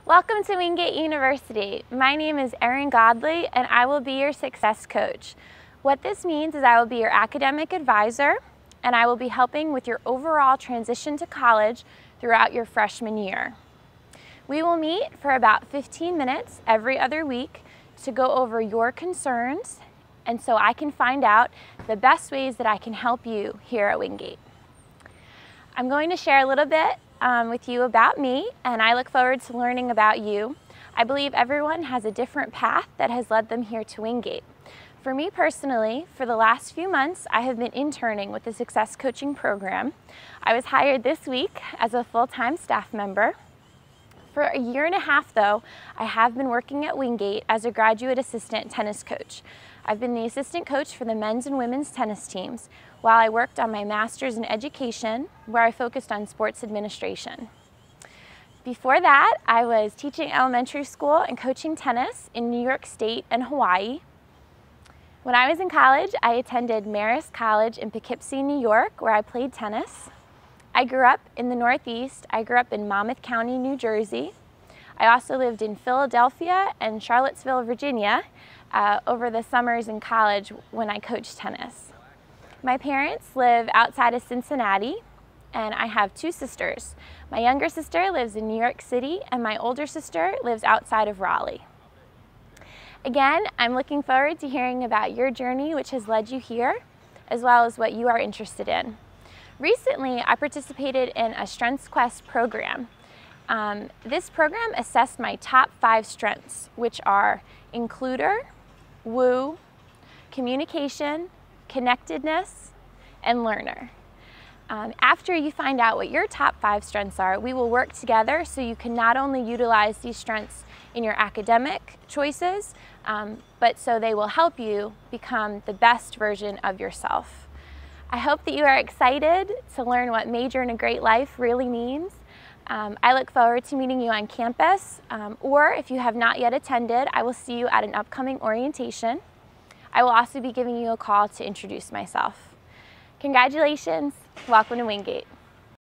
Welcome to Wingate University. My name is Erin Godley and I will be your success coach. What this means is I will be your academic advisor and I will be helping with your overall transition to college throughout your freshman year. We will meet for about 15 minutes every other week to go over your concerns and so I can find out the best ways that I can help you here at Wingate. I'm going to share a little bit with you about me, and I look forward to learning about you. I believe everyone has a different path that has led them here to Wingate. For me personally, for the last few months, I have been interning with the Success Coaching Program. I was hired this week as a full-time staff member. For a year and a half though, I have been working at Wingate as a graduate assistant tennis coach. I've been the assistant coach for the men's and women's tennis teams while I worked on my master's in education where I focused on sports administration. Before that, I was teaching elementary school and coaching tennis in New York State and Hawaii. When I was in college, I attended Marist College in Poughkeepsie, New York, where I played tennis. I grew up in the Northeast. I grew up in Monmouth County, New Jersey. I also lived in Philadelphia and Charlottesville, Virginia over the summers in college when I coached tennis. My parents live outside of Cincinnati and I have two sisters. My younger sister lives in New York City and my older sister lives outside of Raleigh. Again, I'm looking forward to hearing about your journey which has led you here, as well as what you are interested in. Recently, I participated in a Strengths Quest program. This program assessed my top 5 strengths, which are includer, woo, communication, connectedness, and learner. After you find out what your top 5 strengths are, we will work together so you can not only utilize these strengths in your academic choices, but so they will help you become the best version of yourself. I hope that you are excited to learn what majoring in a great life really means. I look forward to meeting you on campus, or if you have not yet attended, I will see you at an upcoming orientation. I will also be giving you a call to introduce myself. Congratulations, welcome to Wingate.